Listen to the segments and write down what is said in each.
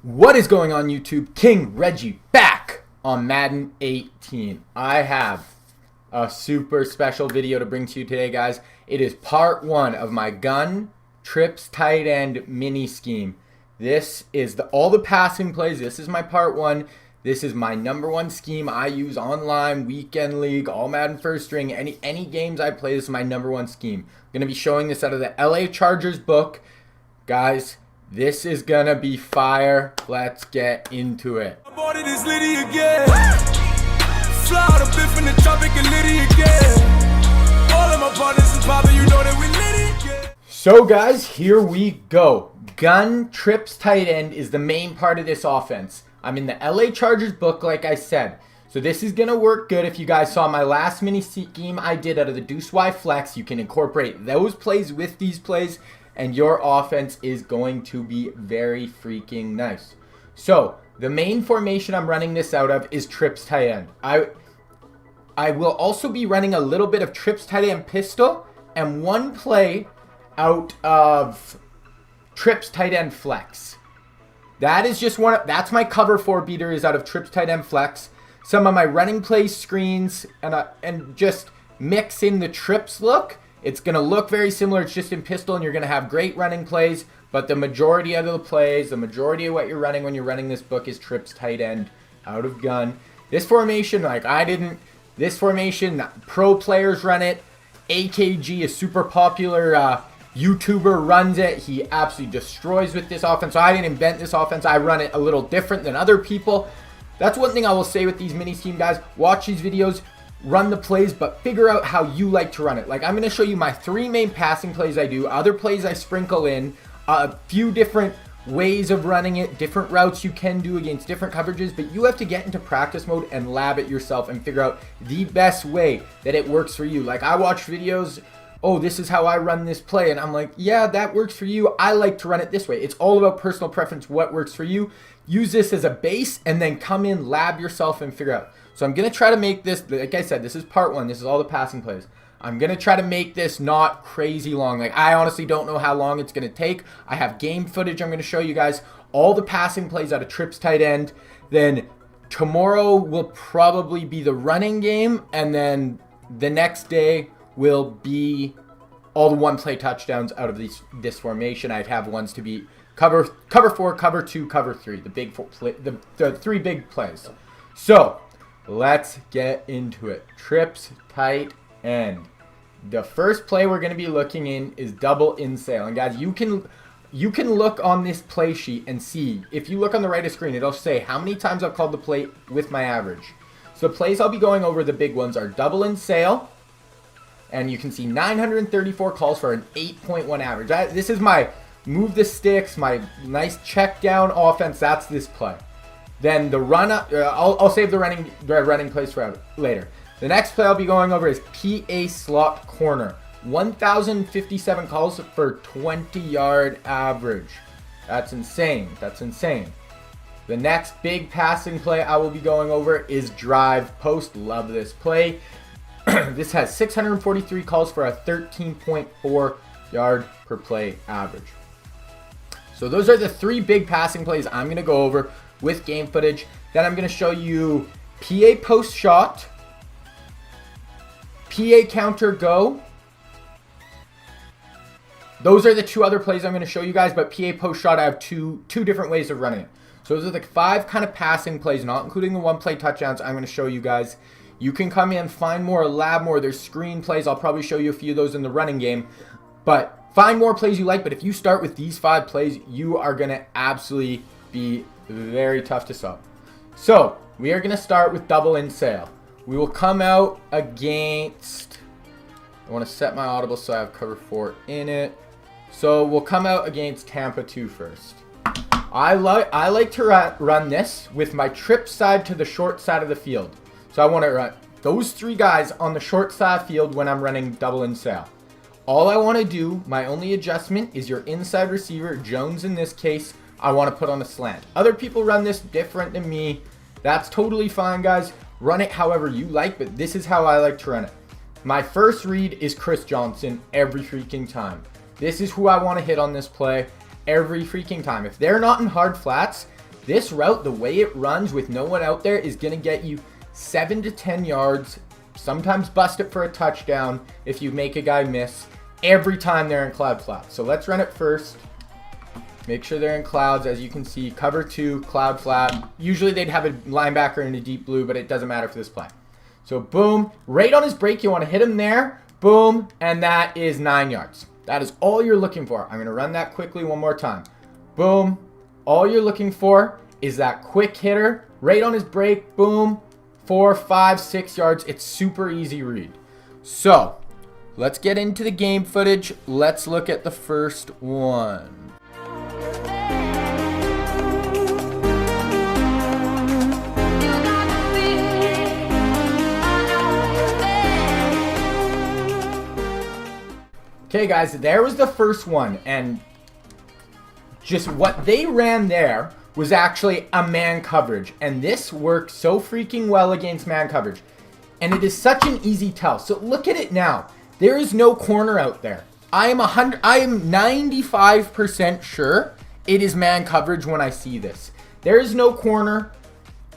What is going on YouTube? King Reggie back on Madden 18. I have a super special video to bring to you today, guys. It is part one of my gun trips tight end mini scheme. This is all the passing plays. This is my part one. This is my number one scheme I use online, weekend league, all Madden first string, any games I play. This is my number one scheme. I'm going to be showing this out of the LA Chargers book. Guys, this is gonna be fire. Let's get into it. So guys, here we go. Gun trips tight end is the main part of this offense. I'm in the LA Chargers book, like I said. So this is gonna work good. If you guys saw my last mini scheme I did out of the Deuce Y Flex, you can incorporate those plays with these plays, and your offense is going to be very freaking nice. So the main formation I'm running this out of is trips tight end. I will also be running a little bit of trips tight end pistol and one play out of trips tight end flex. That is just that's my cover 4 beater is out of trips tight end flex. Some of my running play screens and just mix in the trips look. It's going to look very similar. It's just in pistol, and you're going to have great running plays. But the majority of the plays, the majority of what you're running when you're running this book is trips tight end out of gun. This formation, this formation, pro players run it. AKG, a super popular YouTuber, runs it. He absolutely destroys with this offense. So I didn't invent this offense. I run it a little different than other people. That's one thing I will say with these mini scheme guys. Watch these videos. Run the plays, but figure out how you like to run it. Like, I'm going to show you my 3 main passing plays I do, other plays I sprinkle in, a few different ways of running it, different routes you can do against different coverages, but you have to get into practice mode and lab it yourself and figure out the best way that it works for you. Like, I watch videos, oh, this is how I run this play, and I'm like, yeah, that works for you. I like to run it this way. It's all about personal preference, what works for you. Use this as a base and then come in, lab yourself, and figure out. So I'm going to try to make this, like I said, this is part one. This is all the passing plays. I'm going to try to make this not crazy long. Like, I honestly don't know how long it's going to take. I have game footage I'm going to show you guys. All the passing plays out of trips tight end. Then tomorrow will probably be the running game. And then the next day will be all the one-play touchdowns out of this formation. I'd have ones to be cover 4, cover 2, cover 3. The 3 big plays. So let's get into it. Trips tight end. The first play we're going to be looking in is double in sale. And guys, you can look on this play sheet and see. If you look on the right of screen, it'll say how many times I've called the play with my average. So the plays I'll be going over, the big ones, are double in sale. And you can see 934 calls for an 8.1 average. This is my move the sticks, my nice check down offense. That's this play. Then the run up, I'll save the running plays for later. The next play I'll be going over is PA slot corner. 1,057 calls for 20-yard average. That's insane. That's insane. The next big passing play I will be going over is drive post. Love this play. This has 643 calls for a 13.4 yard per play average. So those are the 3 big passing plays I'm going to go over with game footage. Then I'm going to show you PA post shot, PA counter go. Those are the 2 other plays I'm going to show you guys, but PA post shot, I have two different ways of running it. So those are the 5 kind of passing plays, not including the one play touchdowns I'm going to show you guys. You can come in, find more, lab more. There's screen plays. I'll probably show you a few of those in the running game, but find more plays you like. But if you start with these 5 plays, you are going to absolutely be very tough to stop. So we are going to start with double in sale. We will come out against, I want to set my audible so I have cover 4 in it. So we'll come out against Tampa 2 first. I like to run this with my trip side to the short side of the field. So I want to run those 3 guys on the short side field when I'm running double in sale. All I want to do, my only adjustment, is your inside receiver, Jones in this case, I want to put on a slant. Other people run this different than me. That's totally fine, guys. Run it however you like, but this is how I like to run it. My first read is Chris Johnson every freaking time. This is who I want to hit on this play every freaking time. If they're not in hard flats, This route, the way it runs with no one out there, is going to get you 7 to 10 yards, sometimes bust it for a touchdown if you make a guy miss, every time they're in cloud flats. So let's run it first. Make sure they're in clouds. As you can see, cover 2, cloud flat. Usually they'd have a linebacker in a deep blue, but it doesn't matter for this play. So boom, right on his break, you want to hit him there. Boom, and that is 9 yards. That is all you're looking for. I'm going to run that quickly one more time. Boom. All you're looking for is that quick hitter right on his break. Boom. 4, 5, 6 yards. It's super easy read. So let's get into the game footage. Let's look at the first one. Okay, guys, there was the first one, and just what they ran there was actually a man coverage, and this works so freaking well against man coverage, and it is such an easy tell. So look at it now. There is no corner out there. I am 95% sure it is man coverage when I see this. There is no corner.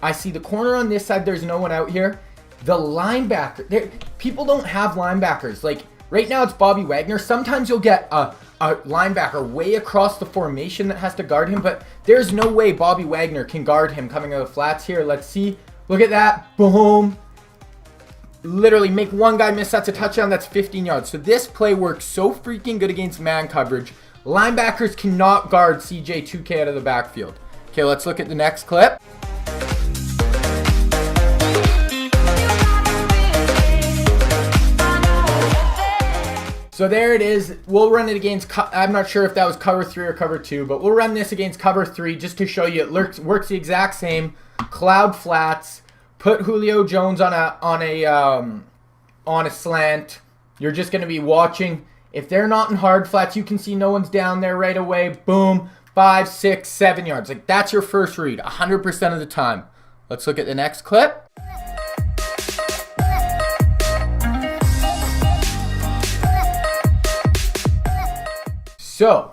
I see the corner on this side. There's no one out here. The linebacker, people don't have linebackers. Like, right now it's Bobby Wagner. Sometimes you'll get a linebacker way across the formation that has to guard him, but there's no way Bobby Wagner can guard him coming out of the flats here. Let's see. Look at that. Boom. Literally make one guy miss. That's a touchdown. That's 15 yards. So this play works so freaking good against man coverage. Linebackers cannot guard CJ 2K out of the backfield. Okay, let's look at the next clip. So there it is. We'll run it against, I'm not sure if that was cover 3 or cover 2, but we'll run this against cover 3 just to show you it works the exact same. Cloud flats. Put Julio Jones on a slant. You're just going to be watching. If they're not in hard flats, you can see no one's down there right away. Boom. 5, 6, 7 yards. Like, that's your first read 100% of the time. Let's look at the next clip. So,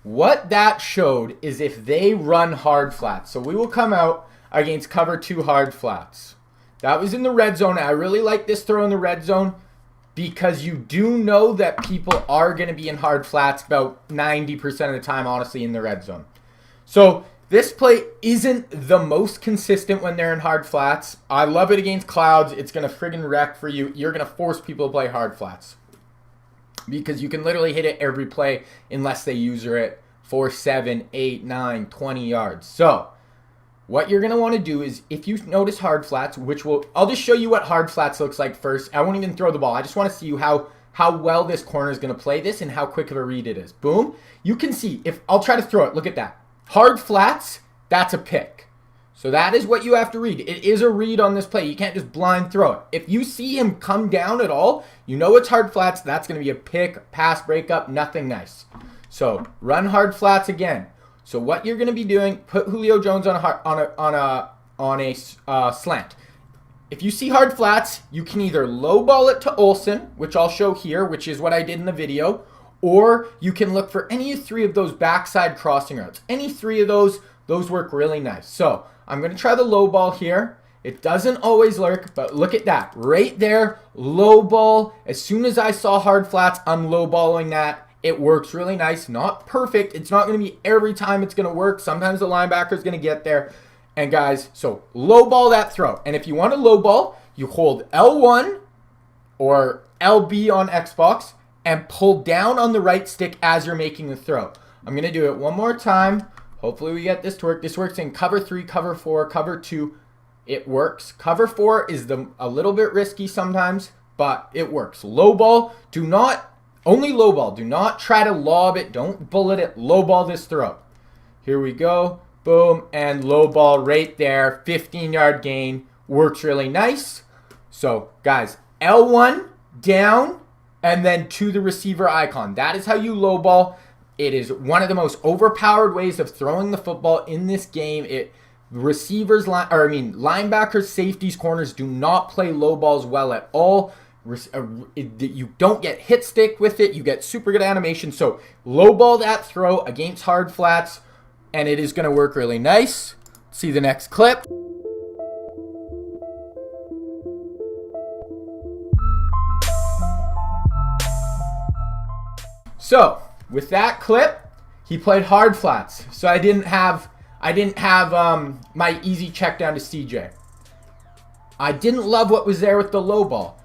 what that showed is if they run hard flats. So we will come out against cover 2 hard flats. That was in the red zone. I really like this throw in the red zone because you do know that people are going to be in hard flats about 90% of the time, honestly, in the red zone. So this play isn't the most consistent when they're in hard flats. I love it against clouds. It's going to friggin' wreck for you. You're going to force people to play hard flats, because you can literally hit it every play unless they user it for 7, 8, 9, 20 yards. So what you're going to want to do is, if you notice hard flats, I'll just show you what hard flats looks like first. I won't even throw the ball. I just want to see how well this corner is going to play this and how quick of a read it is. Boom. You can see, if I'll try to throw it, look at that. Hard flats, that's a pick. So that is what you have to read. It is a read on this play. You can't just blind throw it. If you see him come down at all, you know it's hard flats. That's going to be a pick, pass, breakup, nothing nice. So run hard flats again. So what you're going to be doing, put Julio Jones on a slant. If you see hard flats, you can either low ball it to Olsen, which I'll show here, which is what I did in the video, or you can look for any 3 of those backside crossing routes. Any 3 of those work really nice. So I'm going to try the low ball here. It doesn't always work, but look at that. Right there, low ball. As soon as I saw hard flats, I'm low balling that. It works really nice. Not perfect. It's not going to be every time it's going to work. Sometimes the linebacker is going to get there. And guys, so low ball that throw. And if you want to low ball, you hold L1 or LB on Xbox and pull down on the right stick as you're making the throw. I'm going to do it one more time. Hopefully we get this to work. This works in cover 3, cover 4, cover 2. It works. Cover 4 is a little bit risky sometimes, but it works. Low ball, only low ball. Do not try to lob it. Don't bullet it. Low ball this throw. Here we go. Boom, and low ball right there. 15-yard gain. Works really nice. So, guys, L1 down and then to the receiver icon. That is how you low ball. It is one of the most overpowered ways of throwing the football in this game. Linebackers, safeties, corners do not play low balls well at all. You don't get hit stick with it. You get super good animation. So low ball that throw against hard flats, and it is going to work really nice. See the next clip. So with that clip, he played hard flats. So I didn't have my easy check down to CJ. I didn't love what was there with the low ball.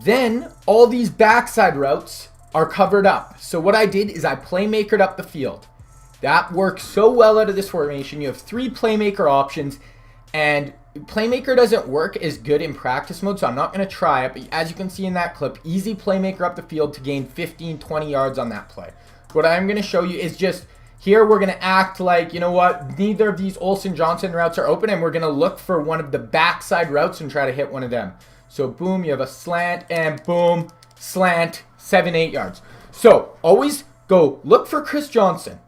Then all these backside routes are covered up. So what I did is I playmakered up the field. That works so well out of this formation. You have 3 playmaker options, and playmaker doesn't work as good in practice mode, so I'm not going to try it. But as you can see in that clip, easy playmaker up the field to gain 15, 20 yards on that play. What I'm going to show you is just, here we're going to act like, you know what, neither of these Olsen-Johnson routes are open, and we're going to look for one of the backside routes and try to hit one of them. So boom, you have a slant, and boom, slant, 7, 8 yards. So always go look for Chris Johnson.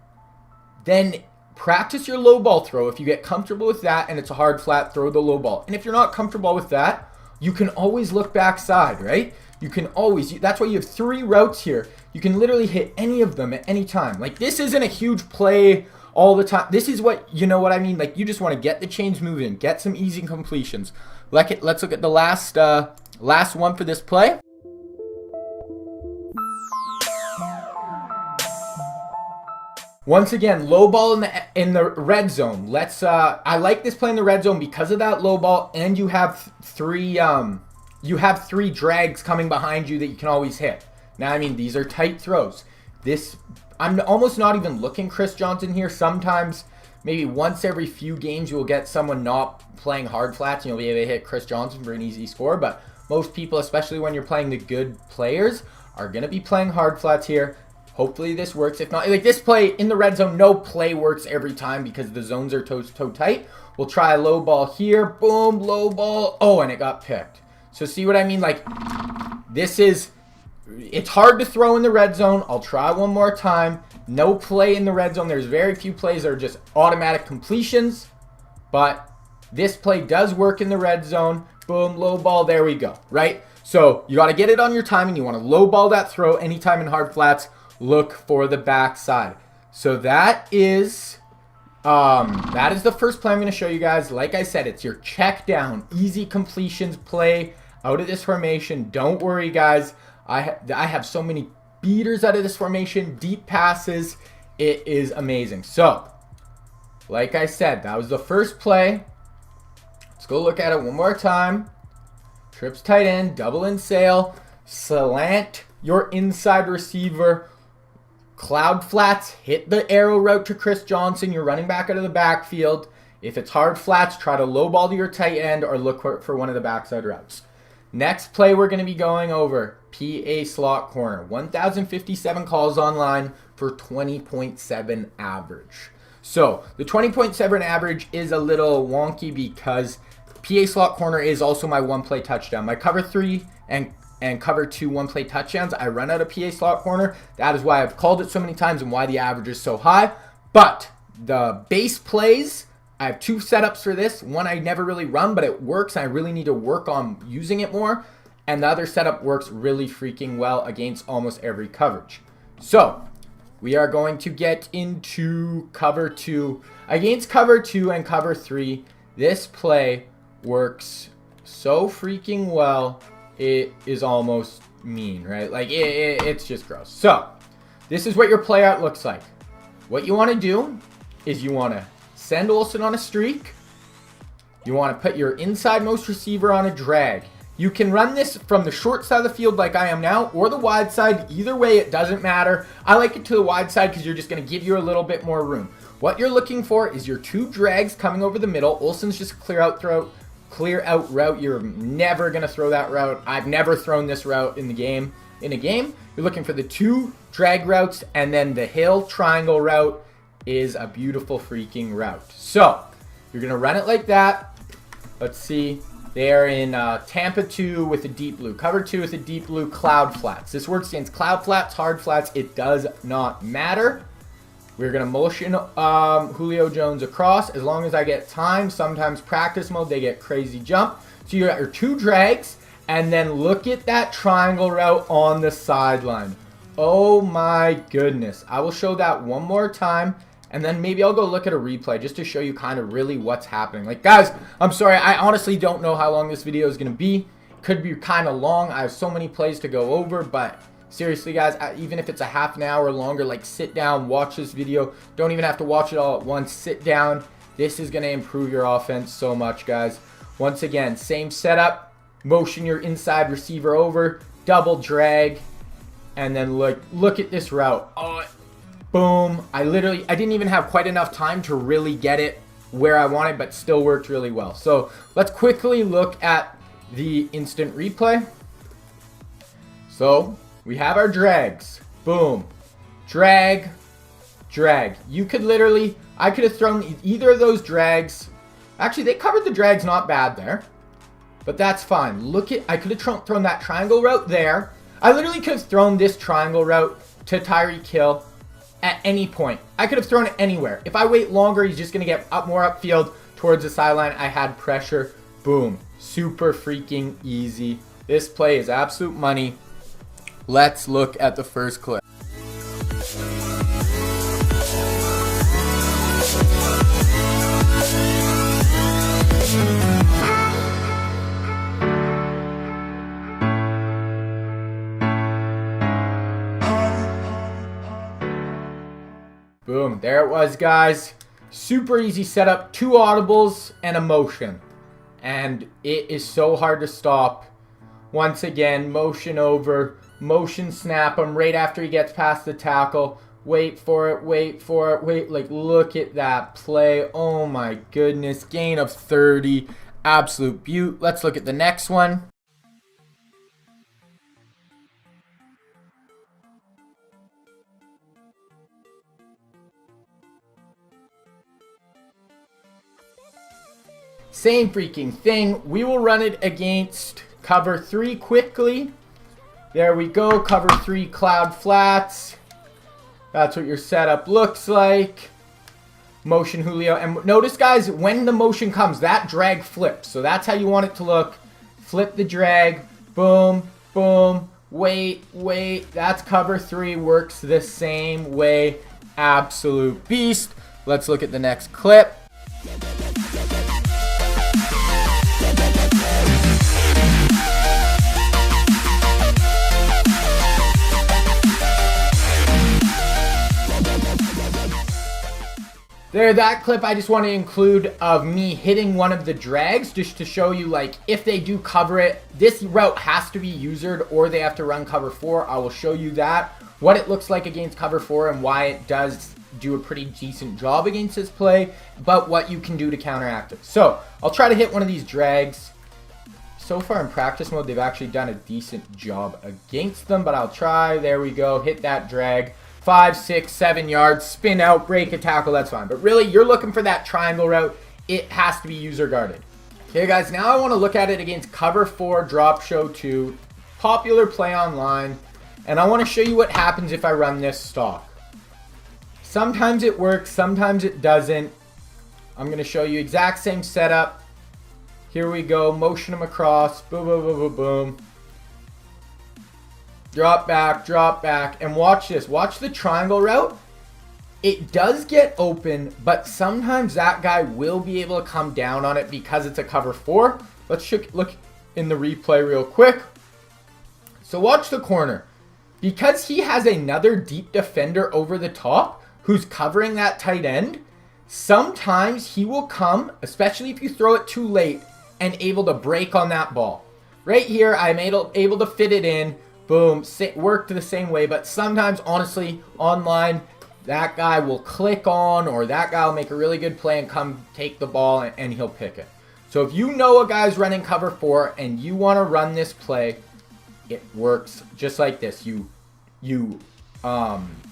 Then practice your low ball throw. If you get comfortable with that and it's a hard flat, throw the low ball. And if you're not comfortable with that, you can always look backside, right? You can always, that's why you have 3 routes here. You can literally hit any of them at any time. Like, this isn't a huge play all the time. This is what, you know what I mean? Like, you just want to get the chains moving, get some easy completions. Let's look at the last one for this play. Once again, low ball in the red zone. I like this play in the red zone because of that low ball, and you have 3 drags coming behind you that you can always hit. Now, I mean, these are tight throws. I'm almost not even looking Chris Johnson here. Sometimes, maybe once every few games, you will get someone not playing hard flats and you'll be able to hit Chris Johnson for an easy score. But most people, especially when you're playing the good players, are going to be playing hard flats here. Hopefully this works. If not, like this play in the red zone, no play works every time because the zones are toe tight. We'll try a low ball here. Boom, low ball. Oh, and it got picked. So see what I mean? Like, it's hard to throw in the red zone. I'll try one more time. No play in the red zone. There's very few plays that are just automatic completions. But this play does work in the red zone. Boom, low ball. There we go, right? So you got to get it on your timing. You want to low ball that throw anytime in hard flats. Look for the backside. So that is the first play I'm going to show you guys. Like I said, it's your check down, easy completions play out of this formation. Don't worry, guys. I have so many beaters out of this formation, deep passes. It is amazing. So, like I said, that was the first play. Let's go look at it one more time. Trips tight end, double in sail, slant your inside receiver. Cloud flats, hit the arrow route to Chris Johnson. You're running back out of the backfield. If it's hard flats, try to low ball to your tight end or look for one of the backside routes. Next play we're going to be going over, PA slot corner. 1,057 calls online for 20.7 average. So the 20.7 average is a little wonky because PA slot corner is also my one play touchdown. My cover 3 and cover 2 one-play touchdowns, I run out of PA slot corner. That is why I've called it so many times and why the average is so high. But the base plays, I have 2 setups for this. One I never really run, but it works. I really need to work on using it more. And the other setup works really freaking well against almost every coverage. So we are going to get into cover 2. Against cover 2 and cover 3, this play works so freaking well. It is almost mean, right? Like, it's just gross. So, this is what your play out looks like. What you want to do is you want to send Olsen on a streak. You want to put your inside most receiver on a drag. You can run this from the short side of the field like I am now, or the wide side. Either way, it doesn't matter. I like it to the wide side because you're just going to give you a little bit more room. What you're looking for is your 2 drags coming over the middle. Olsen's just clear out route. You're never going to throw that route. I've never thrown this route in a game. You're looking for the 2 drag routes, and then the hill triangle route is a beautiful freaking route. So you're going to run it like that. Let's see. They're in Tampa 2 with a deep blue. Cover 2 with a deep blue, cloud flats. This works against cloud flats, hard flats. It does not matter. We're going to motion Julio Jones across as long as I get time. Sometimes practice mode, they get crazy jump. So you got your 2 drags, and then look at that triangle route on the sideline. Oh my goodness. I will show that one more time, And then maybe I'll go look at a replay just to show you kind of really what's happening. Like, guys, I'm sorry. I honestly don't know how long this video is going to be. Could be kind of long. I have so many plays to go over. But seriously, guys, even if it's a half an hour longer, like, sit down, watch this video. Don't even have to watch it all at once. Sit down. This is going to improve your offense so much, guys. Once again, same setup. Motion your inside receiver over. Double drag. And then look at this route. Oh, boom. I didn't even have quite enough time to really get it where I wanted, but still worked really well. So let's quickly look at the instant replay. So we have our drags. Boom. Drag. Drag. You could literally, I could have thrown either of those drags. Actually, they covered the drags not bad there. But that's fine. Look at, I could have thrown that triangle route there. I literally could have thrown this triangle route to Tyreek Hill at any point. I could have thrown it anywhere. If I wait longer, he's just going to get up more upfield towards the sideline. I had pressure. Boom. Super freaking easy. This play is absolute money. Let's look at the first clip. Boom, there it was, guys. Super easy setup, 2 audibles and a motion. And it is so hard to stop. Once again, motion over, motion snap him right after he gets past the tackle. Wait for it, wait for it, wait. Like, look at that play. Oh my goodness, gain of 30. Absolute beaut. Let's look at the next one. Same freaking thing. We will run it against cover 3 quickly. There we go. Cover 3 cloud flats. That's what your setup looks like. Motion Julio. And notice, guys, when the motion comes, that drag flips. So that's how you want it to look. Flip the drag. Boom, boom. Wait, wait. That's cover 3. Works the same way. Absolute beast. Let's look at the next clip. There, that clip I just want to include of me hitting one of the drags just to show you, like, if they do cover it, this route has to be usered or they have to run cover 4. I will show you that, what it looks like against cover 4 and why it does do a pretty decent job against this play, but what you can do to counteract it. So, I'll try to hit one of these drags. So far in practice mode, they've actually done a decent job against them, but I'll try. There we go. Hit that drag. 5, 6, 7 yards, spin out, break a tackle, that's fine. But really, you're looking for that triangle route. It has to be user guarded. Okay, guys, now I want to look at it against cover 4, drop show 2, popular play online, and I want to show you what happens if I run this stock. Sometimes it works, sometimes it doesn't. I'm going to show you exact same setup. Here we go, motion them across, boom, boom, boom, boom, boom. Drop back, and watch this. Watch the triangle route. It does get open, but sometimes that guy will be able to come down on it because it's a cover 4. Let's look in the replay real quick. So watch the corner. Because he has another deep defender over the top who's covering that tight end, sometimes he will come, especially if you throw it too late, and able to break on that ball. Right here, I'm able to fit it in. Boom, worked the same way, but sometimes, honestly, online, that guy will click on, or that guy will make a really good play and come take the ball, and he'll pick it. So if you know a guy's running cover 4, and you want to run this play, it works just like this. You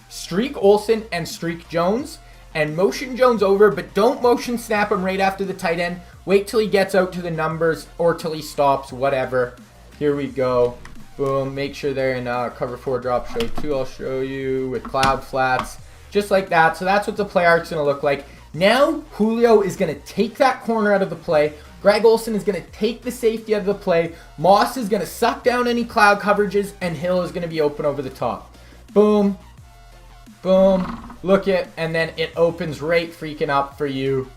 streak Olsen and streak Jones, and motion Jones over, but don't motion snap him right after the tight end. Wait till he gets out to the numbers, or till he stops, whatever. Here we go. Boom, make sure they're in cover 4 drop show 2. I'll show you with cloud flats, just like that. So that's what the play arc's going to look like. Now, Julio is going to take that corner out of the play. Greg Olsen is going to take the safety out of the play. Moss is going to suck down any cloud coverages, and Hill is going to be open over the top. Boom. Boom. Look it. And then it opens right freaking up for you.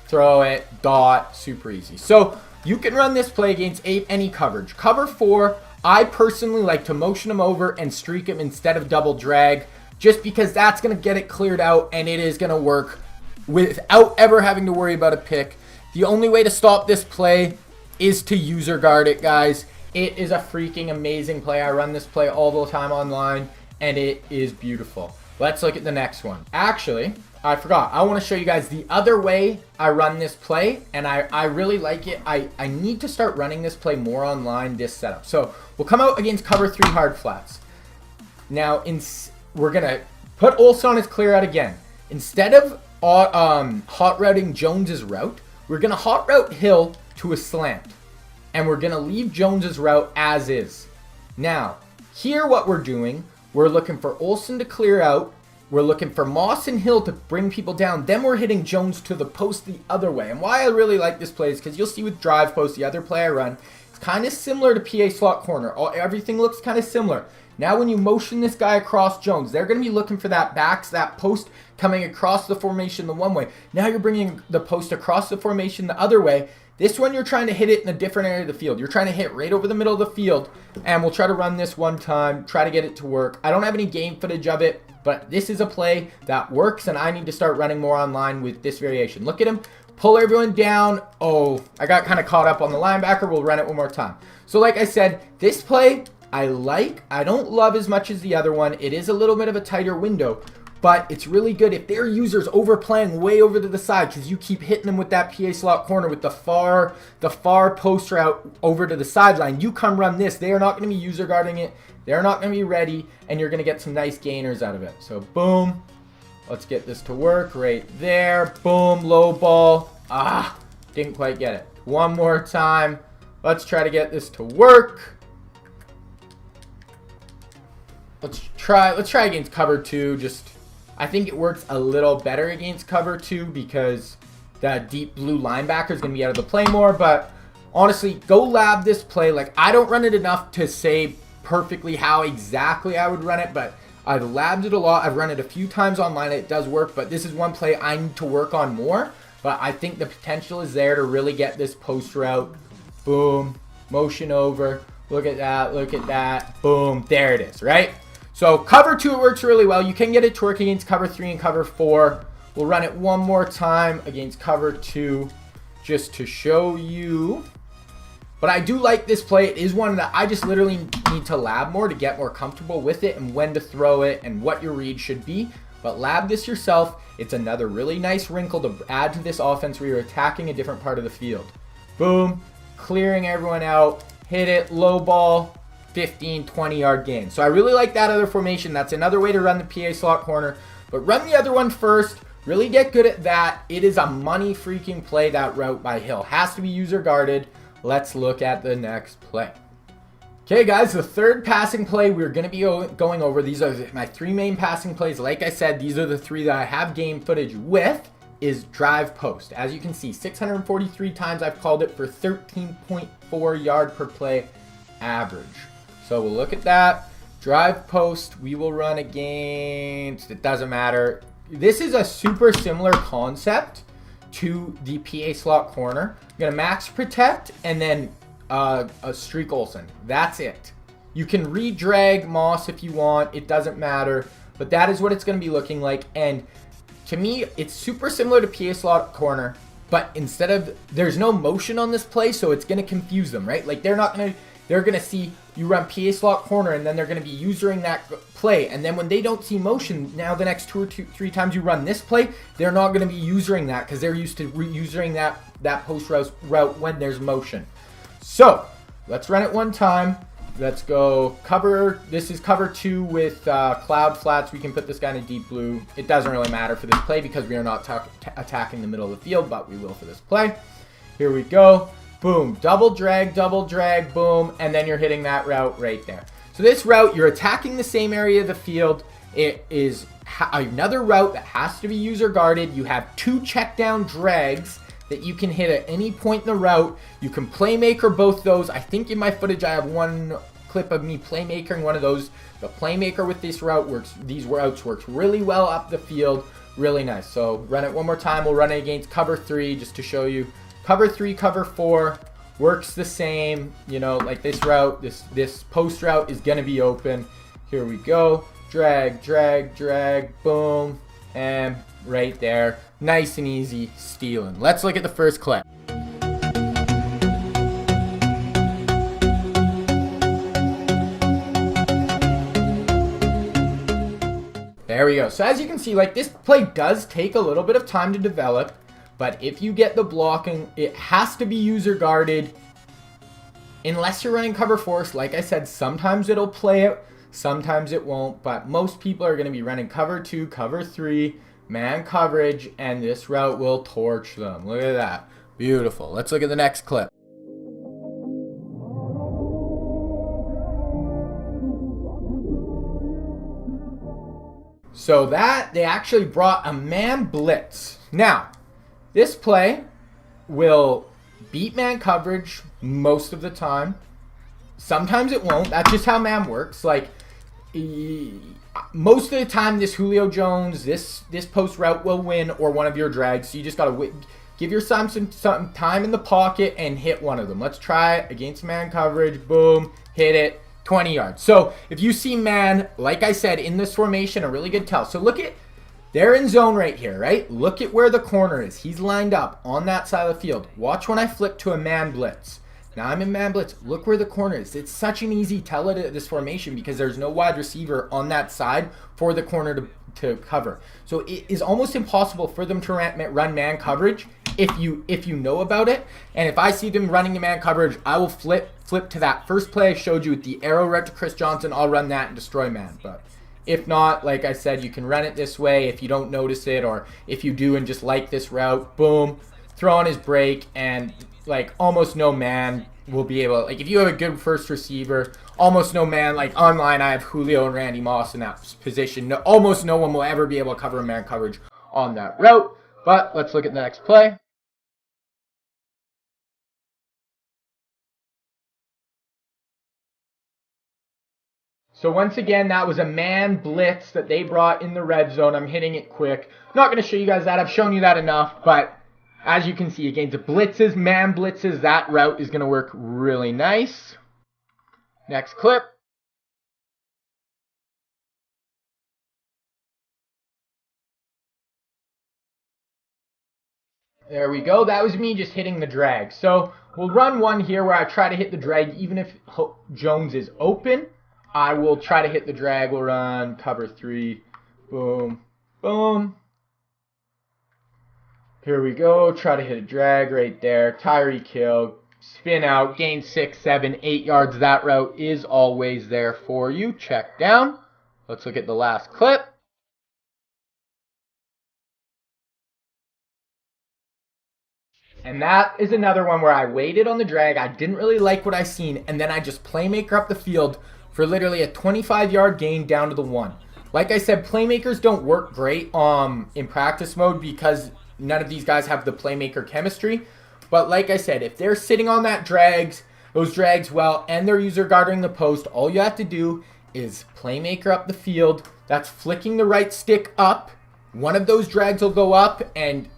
Throw it. Dot. Super easy. So you can run this play against any coverage. Cover 4, I personally like to motion him over and streak him instead of double drag, just because that's going to get it cleared out and it is going to work without ever having to worry about a pick. The only way to stop this play is to user guard it, guys. It is a freaking amazing play. I run this play all the time online and it is beautiful. Let's look at the next one. Actually, I forgot. I want to show you guys the other way I run this play, and I really like it. I need to start running this play more online, this setup. So we'll come out against cover 3 hard flats. Now, we're going to put Olsen on his clear out again. Instead of hot routing Jones's route, we're going to hot route Hill to a slant. And we're going to leave Jones's route as is. Now, here what we're doing, we're looking for Olsen to clear out. We're looking for Moss and Hill to bring people down. Then we're hitting Jones to the post the other way. And why I really like this play is because you'll see with drive post, the other play I run, it's kind of similar to PA slot corner. Everything looks kind of similar. Now when you motion this guy across Jones, they're going to be looking for that backs, that post coming across the formation the one way. Now you're bringing the post across the formation the other way. This one you're trying to hit it in a different area of the field. You're trying to hit right over the middle of the field. And we'll try to run this one time, try to get it to work. I don't have any game footage of it, but this is a play that works, and I need to start running more online with this variation. Look at him. Pull everyone down. Oh, I got kind of caught up on the linebacker. We'll run it one more time. So like I said, this play I like. I don't love as much as the other one. It is a little bit of a tighter window, but it's really good if their user's overplaying way over to the side because you keep hitting them with that PA slot corner with the far post route over to the sideline. You come run this. They are not going to be user guarding it. They're not going to be ready, and you're going to get some nice gainers out of it. So, boom. Let's get this to work right there. Boom. Low ball. Ah, didn't quite get it. One more time. Let's try to get this to work. Let's try against cover 2. I think it works a little better against cover 2 because the deep blue linebacker is going to be out of the play more. But honestly, go lab this play. Like, I don't run it enough to say perfectly how exactly I would run it, but I've labbed it a lot. I've run it a few times online. It does work, but this is one play I need to work on more. But I think the potential is there to really get this post route. Boom. Motion over. Look at that. Look at that. Boom. There it is, right? So cover 2, it works really well. You can get it to work against cover 3 and cover 4. We'll run it one more time against cover 2 just to show you. But I do like this play. It is one that I just literally need to lab more to get more comfortable with it and when to throw it and what your read should be. But lab this yourself. It's another really nice wrinkle to add to this offense where you're attacking a different part of the field. Boom. Clearing everyone out. Hit it. Low ball. 15, 20-yard gain. So I really like that other formation. That's another way to run the PA slot corner. But run the other one first. Really get good at that. It is a money freaking play, that route by Hill. Has to be user guarded. Let's look at the next play. Okay, guys, the third passing play we're going to be going over. These are my 3 main passing plays. Like I said, these are the 3 that I have game footage with, is drive post. As you can see, 643 times I've called it for 13.4 yard per play average. So we'll look at that. Drive post, we will run against, it doesn't matter. This is a super similar concept to the PA slot corner. I'm going to max protect and then a streak Olsen. That's it. You can re-drag Moss if you want. It doesn't matter. But that is what it's going to be looking like. And to me, it's super similar to PA slot corner. But instead of, there's no motion on this play, so it's going to confuse them, right? Like they're going to see you run PA slot corner and then they're going to be using that play. And then when they don't see motion, now the next 2 or 3 times you run this play, they're not going to be using that because they're used to using that post route when there's motion. So let's run it one time. Let's go cover. This is cover 2 with cloud flats. We can put this guy in a deep blue. It doesn't really matter for this play because we are not attacking the middle of the field, but we will for this play. Here we go. Boom, double drag, boom, and then you're hitting that route right there. So this route, you're attacking the same area of the field. It is another route that has to be user guarded. You have 2 check down drags that you can hit at any point in the route. You can playmaker both those. I think in my footage I have one clip of me playmakering one of those. The playmaker with this route works. These routes works really well up the field. Really nice. So run it one more time. We'll run it against cover 3 just to show you. Cover 3, cover 4 works the same. You know, like this route, this post route is going to be open. Here we go. Drag, drag, drag, boom, and right there. Nice and easy stealing. Let's look at the first clip. There we go. So as you can see, like, this play does take a little bit of time to develop, but if you get the blocking, it has to be user guarded unless you're running cover 4. Like I said, sometimes it'll play it, sometimes it won't, but most people are going to be running cover 2, cover 3, man coverage, and this route will torch them. Look at that. Beautiful. Let's look at the next clip. So that, they actually brought a man blitz. Now, this play will beat man coverage most of the time. Sometimes it won't. That's just how man works. Like, most of the time, this Julio Jones, this post route will win, or one of your drags. So you just gotta give yourself some time in the pocket and hit one of them. Let's try it against man coverage. Boom, hit it. 20 yards. So if you see man, like I said, in this formation, a really good tell. So look at, they're in zone right here, right? Look at where the corner is. He's lined up on that side of the field. Watch when I flip to a man blitz. Now I'm in man blitz. Look where the corner is. It's such an easy tell at this formation because there's no wide receiver on that side for the corner to cover. So it is almost impossible for them to run man coverage if you know about it. And if I see them running a man coverage, I will flip to that first play I showed you with the arrow right to Chris Johnson. I'll run that and destroy man. But if not, like I said, you can run it this way if you don't notice it, or if you do and just like this route, boom, throw on his break, and like almost no man will be able, like if you have a good first receiver, almost no man, like online I have Julio and Randy Moss in that position. No, almost no one will ever be able to cover a man coverage on that route. But let's look at the next play. So once again, that was a man blitz that they brought in the red zone. I'm hitting it quick. Not going to show you guys that. I've shown you that enough. But as you can see, against the blitzes, man blitzes, that route is going to work really nice. Next clip. There we go. That was me just hitting the drag. So we'll run one here where I try to hit the drag even if Jones is open. I will try to hit the drag. We'll run cover 3. Boom. Boom. Here we go. Try to hit a drag right there. Tyreek Hill. Spin out. Gain 6, 7, 8 yards. That route is always there for you. Check down. Let's look at the last clip. And that is another one where I waited on the drag. I didn't really like what I seen. And then I just playmaker up the field for literally a 25-yard gain down to the 1. Like I said, playmakers don't work great in practice mode because none of these guys have the playmaker chemistry. But like I said, if they're sitting on those drags well, and they're user guarding the post, all you have to do is playmaker up the field. That's flicking the right stick up. One of those drags will go up, and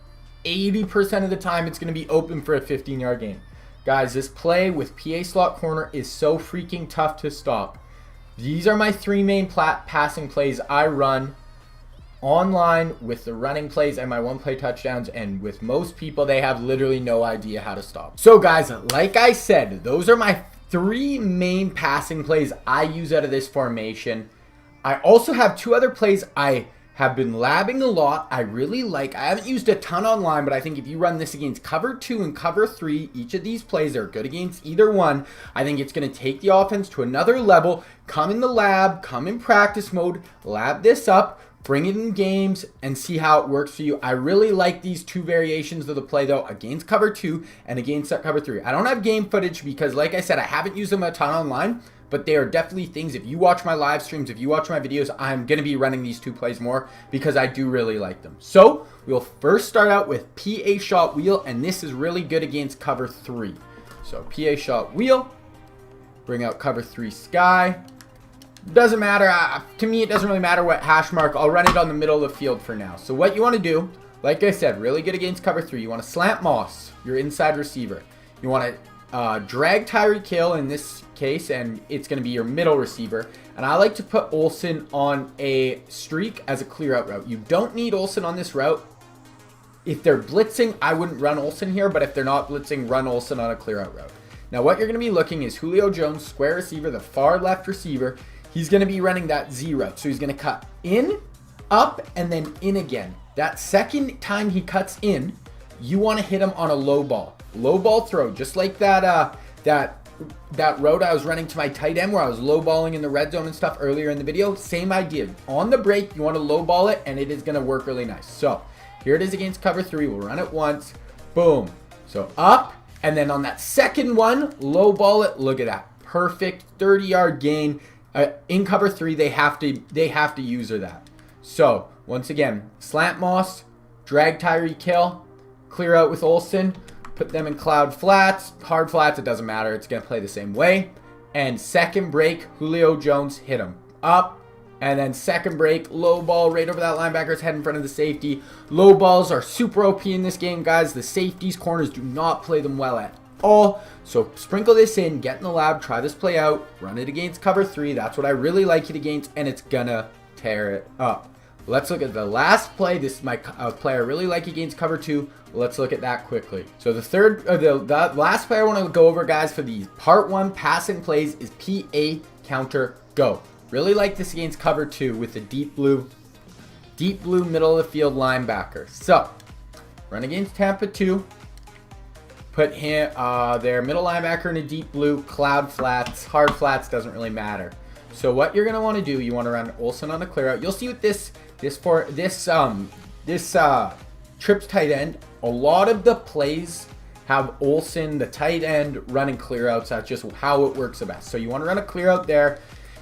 80% of the time it's going to be open for a 15-yard gain. Guys, this play with PA slot corner is so freaking tough to stop. These are my 3 main passing plays I run online with the running plays and my 1-play touchdowns, and with most people, they have literally no idea how to stop. So guys, like I said, those are my 3 main passing plays I use out of this formation. I also have 2 other plays I have been labbing a lot. I really like. I haven't used a ton online, but I think if you run this against cover 2 and cover 3, each of these plays are good against either one. I think it's going to take the offense to another level. Come in the lab, come in practice mode, lab this up, bring it in games, and see how it works for you. I really like these 2 variations of the play, though, against cover 2 and against cover 3. I don't have game footage because, like I said, I haven't used them a ton online, but they are definitely things, if you watch my live streams, if you watch my videos, I'm going to be running these 2 plays more because I do really like them. So we'll first start out with PA shot wheel, and this is really good against cover 3. So PA shot wheel. Bring out cover 3 sky. Doesn't matter. To me, it doesn't really matter what hash mark. I'll run it on the middle of the field for now. So what you want to do, like I said, really good against cover 3. You want to slant Moss, your inside receiver. You want to drag Tyreek Hill in this case, and it's going to be your middle receiver. And I like to put Olsen on a streak as a clear out route. You don't need Olsen on this route. If they're blitzing, I wouldn't run Olsen here, but if they're not blitzing, run Olsen on a clear out route. Now what you're going to be looking is Julio Jones, square receiver, the far left receiver. He's going to be running that Z route. So he's going to cut in, up, and then in again. That second time he cuts in, you want to hit him on a low ball. Low ball throw, just like that route I was running to my tight end where I was low balling in the red zone and stuff earlier in the video. Same idea. On the break, you want to low ball it, and it is going to work really nice. So here it is against cover 3. We'll run it once. Boom. So up, and then on that second one, low ball it. Look at that. Perfect 30-yard gain. In cover 3, they have to user that. So once again, slant Moss, drag Tyreek Hill, clear out with Olsen, put them in cloud flats, hard flats, it doesn't matter. It's going to play the same way. And second break, Julio Jones, hit him up. And then second break, low ball right over that linebacker's head in front of the safety. Low balls are super OP in this game, guys. The safeties, corners do not play them well at all. So sprinkle this in, get in the lab, try this play out, run it against cover 3. That's what I really like it against, and it's gonna tear it up. Let's look at the last play. This is my play I really like against cover 2. Let's look at that quickly. So the last play I want to go over, guys, for these part 1 passing plays is PA counter go. Really like this against cover 2 with the deep blue middle of the field linebacker. So run against Tampa 2. Put him, their middle linebacker in a deep blue, cloud flats, hard flats, doesn't really matter. So what you're gonna want to do, you want to run Olsen on a clear out. You'll see with this trips tight end, a lot of the plays have Olsen, the tight end, running clear outs. That's just how it works the best. So you want to run a clear out there.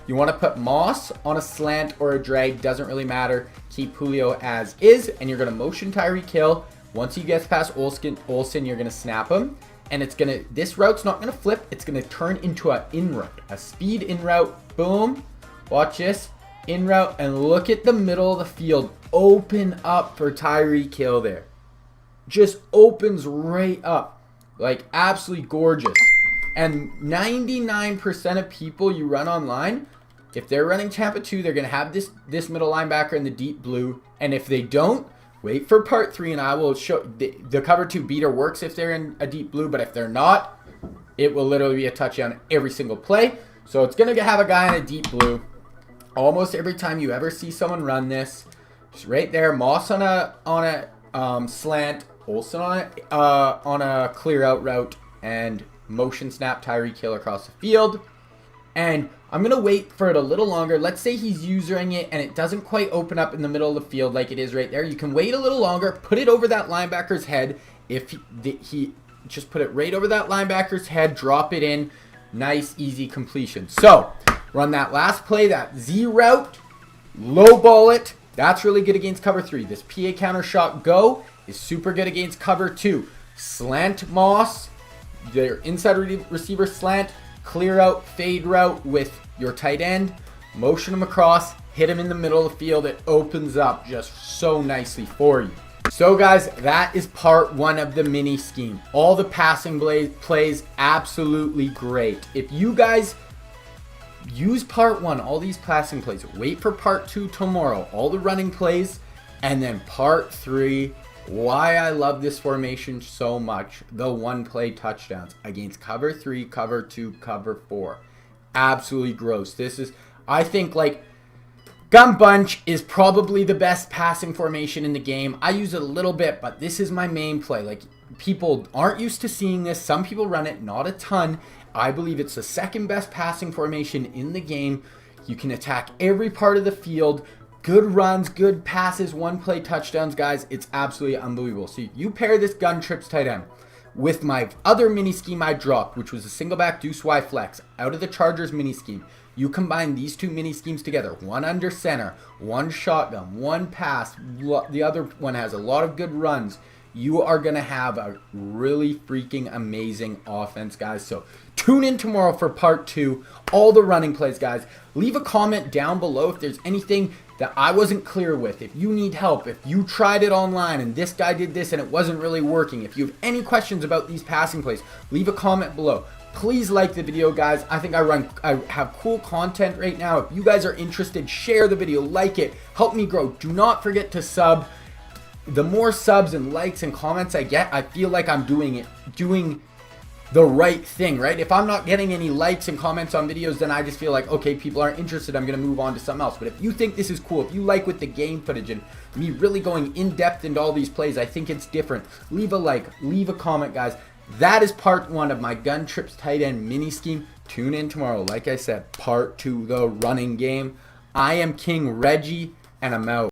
You want to put Moss on a slant or a drag, doesn't really matter. Keep Julio as is, and you're gonna motion Tyreek Hill. Once he gets past Olsen, you're gonna snap him, and this route's not gonna flip. It's gonna turn into an in route, a speed in route. Boom. Watch this in route, and look at the middle of the field open up for Tyreek Hill there. Just opens right up, like absolutely gorgeous. And 99% of people you run online, if they're running Tampa 2, they're gonna have this middle linebacker in the deep blue, and if they don't, wait for part 3 and I will show the cover 2 beater works if they're in a deep blue, but if they're not, it will literally be a touchdown every single play. So it's going to have a guy in a deep blue. Almost every time you ever see someone run this, just right there, Moss on a slant, Olsen on a clear out route, and motion snap Tyreek Hill across the field. And I'm going to wait for it a little longer. Let's say he's using it and it doesn't quite open up in the middle of the field like it is right there. You can wait a little longer, put it over that linebacker's head. If he just put it right over that linebacker's head, drop it in. Nice, easy completion. So run that last play, that Z route, low ball it. That's really good against cover 3. This PA counter shot go is super good against cover 2. Slant Moss, their inside receiver slant, clear out, fade route with your tight end, motion him across, hit him in the middle of the field. It opens up just so nicely for you. So guys, that is part 1 of the mini scheme. All the passing plays, absolutely great. If you guys use part 1, all these passing plays, wait for part 2 tomorrow, all the running plays, and then part 3, why I love this formation so much, the one play touchdowns against cover 3, cover 2, cover 4. Absolutely gross. This is, I think, like, gun bunch is probably the best passing formation in the game. I use it a little bit, but this is my main play. Like, people aren't used to seeing this. Some people run it, not a ton. I believe it's the second best passing formation in the game. You can attack every part of the field. Good runs, good passes, one play touchdowns, guys. It's absolutely unbelievable. So you pair this gun trips tight end with my other mini scheme I dropped, which was a single back deuce Y flex out of the Chargers mini scheme. You combine these two mini schemes together, one under center, one shotgun, one pass. The other one has a lot of good runs. You are going to have a really freaking amazing offense, guys. So Tune in tomorrow for part 2, all the running plays, guys. Leave a comment down below if there's anything that I wasn't clear with. If you need help, if you tried it online and this guy did this and it wasn't really working, if you have any questions about these passing plays, leave a comment below. Please like the video, guys. I think I have cool content right now. If you guys are interested, share the video, like it, help me grow. Do not forget to sub. The more subs and likes and comments I get, I feel like I'm doing the right thing, right? If I'm not getting any likes and comments on videos, then I just feel like, okay, people aren't interested, I'm gonna move on to something else. But if you think this is cool, if you like with the game footage and me really going in depth into all these plays, I think it's different, leave a like, leave a comment, guys. That is part 1 of my gun trips tight end mini scheme. Tune in tomorrow. Like I said, part 2, the running game. I am King Reggie, and I'm out.